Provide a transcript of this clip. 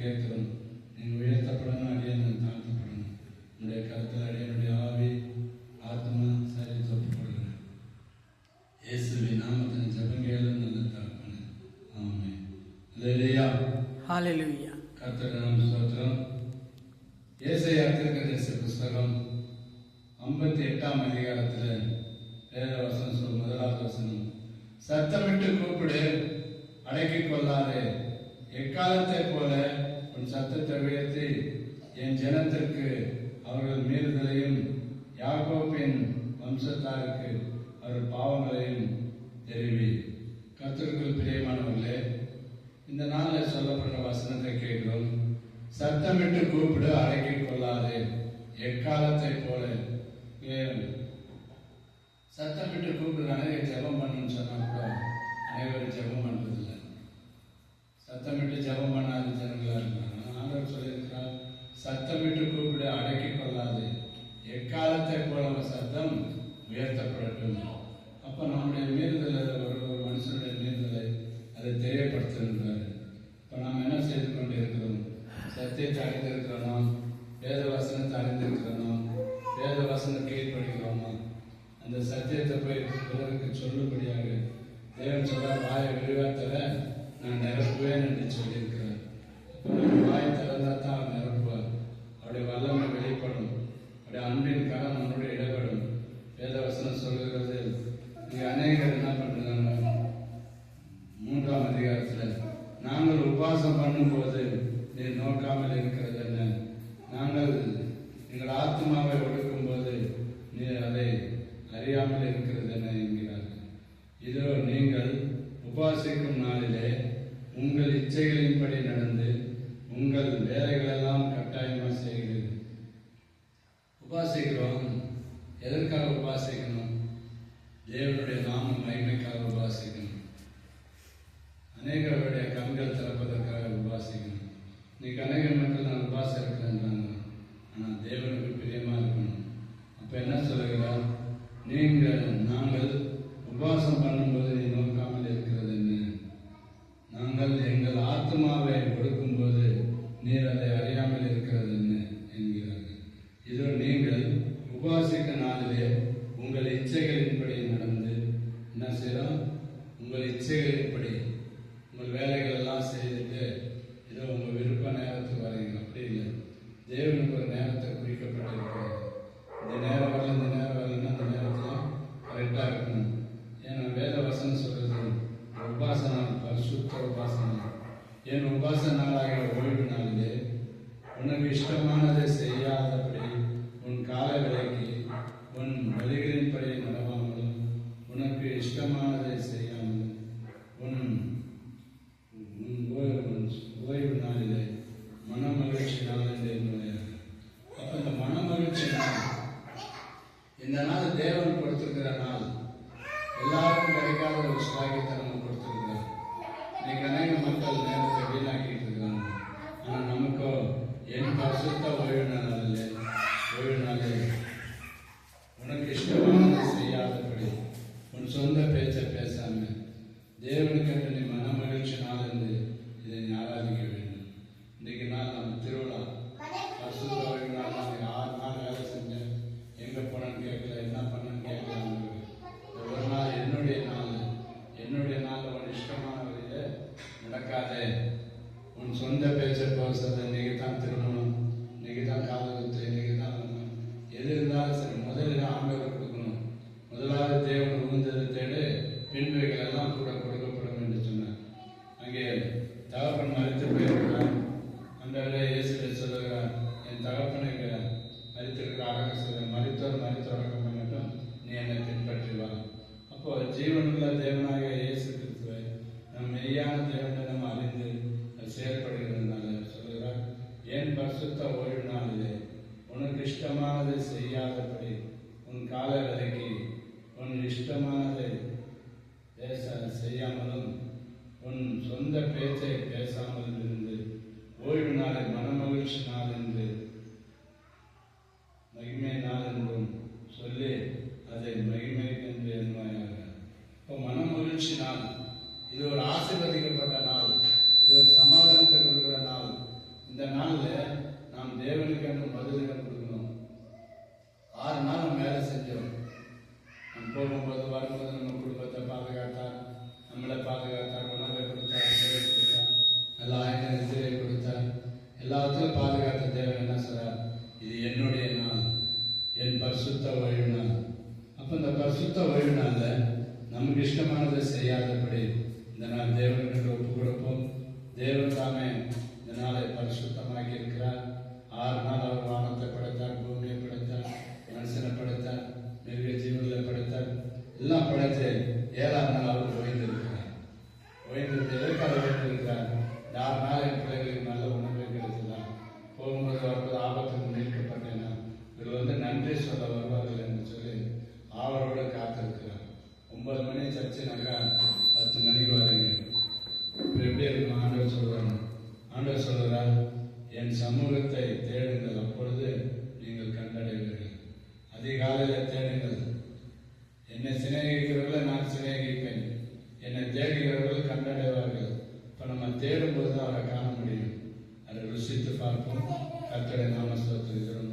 கேட்கிறோம். நீங்கள் உயர்த்தப்படணும், அடியேன் தாழ்த்தப்படணும். உங்களுடைய கருத்தில் அடியனுடைய ஆவி ஆத்மா சரி தோற்றுப்படுகிறேன். இயேசுவின் நாமத்தின் ஜெபங்கேளும் நல்ல தகப்பனே, ஆமென். அல்லேலூயா, ஹல்லேலூயா. கர்த்தருக்கு நாம ஸ்தோத்திரம். ஏசாயா தீர்க்கதரிசி புஸ்தகம் 58ஆம் அதிகாரத்தில் வேத வசனம் சொல்லும். 1வது வசனம், சத்தமிட்டு கூப்பிடு, அடக்கிக் கொள்ளாதே. எக்காலத்தை போல உன் சத்தத்தை உயர்த்தி என் ஜனத்திற்கு அவர்கள் மீறுதலையும் யாக்கோபின் வம்சத்தாருக்கு அவர் பாவங்களையும் தெரிவி. கர்த்தருக்குள் பிரியமானவர்களே, இந்த நாளில் சொல்லப்பட்ட வசனத்தை கேட்கிறோம். சத்தமிட்டு கூப்பிடு, அடக்கிக் கொள்ளாதே. எக்காலத்தை போல. சத்தமிட்டு கூப்பிடு, அநேக ஜெபம் பண்ணுன்னு சொன்னா கூட அனைவரும் ஜெபம் பண்றதில்லை. சத்தமிட்டு ஜெபம் பண்ணாத ஜனங்களா இருக்காங்க. ஆண்டவர் சொல்லியிருக்கிறார், சத்தமிட்டு கூப்பிடு, அடக்கிக் கொள்ளாது. எக்காலத்தை போல சத்தம் உயர்த்தப்படட்டும். அப்ப நம்முடைய மீறுதலை, ஒரு மனுஷனுடைய மீறுதலை அதை தெரியப்படுத்துகின்றார். இப்ப நாம் என்ன செய்து கொண்டு இருக்கிறோம்? சத்தியத்தை அறிந்திருக்கிறோமா? வேத வசனத்தை அறிந்திருக்கிறோமா? வேத வசனம் கீழ்ப்படுகிறோமா? அந்த சத்தியத்தை போய் பிறருக்கு சொல்லும்படியாக தேவன் சொல்றார், வாயை விரிவாத்தல நான் நிரப்புவேன் என்று சொல்லியிருக்கிறார். வாய் திறந்தா தான் நிரப்புவார். அவருடைய வல்லமை வெளிப்படும். அவருடைய அன்பின் கரம் நம்மளுடைய இடப்படும். வேத வசனம் சொல்லுகிறது. இங்கே அநேகர் என்ன பண்றாங்க? 3ஆம் அதிகாரத்தில், நாங்கள் உபவாசம் பண்ணும்போது நீ நோக்காமல் இருக்கிறது என்ன? நாங்கள் எங்கள் ஆத்மாவை ஒடுக்கும் போது நீ அதை அறியாமல் இருக்கிறது என்ன என்கிறார்கள். இதோ நீங்கள் உபாசிக்கும் நாளிலே உங்கள் இச்சைகளின்படி நடந்து உங்கள் வேலைகளெல்லாம் கட்டாயமாக செய்கிறீர்கள். உபாசிக்கிறோம். எதற்காக உபாசிக்கணும்? தேவனுடைய நாம மகிமைக்காக உபாசிக்கணும். அநேகருடைய கண்கள் திறப்பதற்காக உபாசிக்கணும். இன்னைக்கு அநேக மக்கள் நான் உபாசம் இருக்கிறேன்றாங்க. ஆனால் தேவனுக்கு பிரியமா இருக்கணும். அப்ப என்ன சொல்லுகிறார்? நாங்கள் உபவாசம் பண்ணும்போது நீ நோக்காமல் இருக்கிறது என்ன? நாங்கள் எங்கள் ஆத்மாவை ஒடுக்கும் போது நீர் அதை அறியாமல் இருக்கிறது என்ன என்கிறார்கள். இதோ நீங்கள் உபவாசிக்க நாளிலே உங்கள் இச்சைகளின்படி நடந்து என்ன செய்யறோம்? உங்கள் இச்சைகளின்படி உங்கள் வேலைகள் எல்லாம் செய்துட்டு இதோ உங்கள் விருப்ப நேரத்துக்கு வரீங்க. அப்படி இல்லை. தேவனுக்கு ஒரு நேரத்தை குறிக்கப்பட்டிருக்கிறது. இந்த நேரம் வரல, இந்த நேரம் வரலன்னா அந்த நேரத்தில் கரெக்டாக இருக்கணும். ஏன்னா வேத வசனம் சொல்றது, உபாச நாள் பரிசுத்த உபாச நாள். என் உபாச நாளாகிய ஓய்வு நாளிலே உனக்கு இஷ்டமானதை செய்யாதபடி உன் கால விலைக்கு உன் வழிகளின்படி நடவாமலும் உனக்கு இஷ்டமானதை செய்யாமலும் உன் ஓய்வு நாளிலே மன மகிழ்ச்சி நாள் என்று என்னுடையார். அப்ப இந்த மன மகிழ்ச்சி நாள், இந்த நாள் தேவன் கொடுத்திருக்கிற நாள். எல்லாருக்கும் கிடைக்காத ஒரு ஸ்லாகியத்தை நம்ம கொடுத்திருக்கிறார். இன்னைக்கு அநேக மக்கள் நேரத்தை வீணாக்கிட்டு இருக்கிறாங்க. ஆனால் நமக்கோ என் பரிசுத்த ஓய்வு நாள் இல்லை. ஓய்வு நாளே உனக்கு இஷ்டமானதை செய்யாதபடி உன் சொந்த பேச்சை பேசாம தேவனுக்கு என்று நீ மன மகிழ்ச்சி நாள் என்று இதை நீ ஆராதிக்க வேண்டும். இன்னைக்கு நாள் நம்ம திருவிழா, பரிசுத்த ஓய்வு நாள். நாளைக்கு 6 நாள் வேலை செஞ்சேன், எங்க போனேன்னு கேட்கல, என்ன பண்ணேன்னு கேட்கலாம். ஒரு நாள் என்னுடைய நாள். என்னுடைய நாள் உன் இஷ்டமான வழியில நடக்காதே. உன் சொந்த பேச்சை பேசுறது. இன்னைக்கு தான் திருமணம், இன்னைக்கு தான் காதலுத்து, இன்னைக்கு தான் எது இருந்தாலும் சரி முதலில் ஆண்டவர் கொடுக்கணும். முதலாவது தேவன் உகந்ததை தேடு, பின்புகள் எல்லாம் கூட கொடுக்கப்படும் என்று சொன்னார். அங்கே தகப்பன் மறித்து போயிருக்கிறார். அன்றவரே இயேசுவை சொல்லுகிறார், என் தகப்பனை மறித்திருக்கிற அடக்க சொல்ல, மறித்தோர் மறித்தோடக்கம் பண்ணட்டும், நீ என்னை பின்பற்றி வா. அப்போ ஜீவனுள்ள தேவனாக இயேசு கிறிஸ்துவை நம் மெய்யான தேவனை நம்ம அறிந்து செயல்படுகிறதுனால சொல்லுகிறார், என் பரிசுத்த ஓய்வு நாளிலே உனக்கு இஷ்டமானதை செய்யாதபடி உன் கால வேலைக்கு உன் இஷ்டமானதை செய்யாமலும் உன் சொந்த பேச்சை பேசாமல் இருந்து ஓய்வு நாளை மனமகிழ்ச்சி நாள் என்று மகிமை நாள் என்றும் சொல்லி அதை மகிமை என்று எண்ணுவாயாக. இப்போ மனமகிழ்ச்சி நாள், இது ஒரு ஆசீர்வதிக்கப்பட்ட நாள், இது ஒரு சமாதானத்தை கொடுக்கிற நாள். எல்லாத்தையும் பாதுகாத்த தேவன் என்ன சொல்றார்? இது என்னுடைய நாள், என் பரிசுத்த ஓய்வு நாள். அப்ப இந்த பரிசுத்த ஓய்வு நாள்ல நமக்கு இஷ்டமானதை செய்யாதபடி இந்த நாள் தேவனுக்கு ஒப்பு கொடுப்போம். தேவன் தாமே இந்த நாளை பரிசுத்தமாக்கி இருக்கிறார். 6 நாள் அவர் வானத்தை படைத்தார், பூமியை படைத்தார், மனுஷனை படைத்தார், மிருக ஜீவன்களை படைத்தார், எல்லாம் படைத்து 7ஆம் நாள் அவர் ஓய்ந்திருக்கிறார். எதற்காக ஓய்ந்திருக்கிறார்? 6 நாள் என் பிள்ளைகளுக்கு நல்ல உணவு கிடைச்சதா, போகும்போது வரும்போது ஆபத்துக்கு மீட்கப்பட்டேனா, இவர் நன்றி சொல்ல வருவார்கள் என்று சொல்லி ஆவலோடு காத்திருக்கிறார். 9 மணி சர்ச்சைனாக்கா 10 மணிக்கு வரீங்க. இப்போ எப்படி இருக்கும்? ஆண்டவர் சொல்கிறார், என் சமூகத்தை தேடுங்கள், அப்பொழுது நீங்கள் கண்டடைவீர்கள். அதிகாலையில் தேடுங்கள். என்னை சிநேகிக்கிறவர்களை நான் சிநேகிப்பேன், என்னை தேடுகிறவர்கள் கண்டடைவார்கள். இப்போ நம்ம தேடும்போது தான் அவரை காண முடியும். அதை ருசித்து பார்ப்போம். கர்த்தருடைய நாம ஸ்தோத்திரிக்கிறோம்.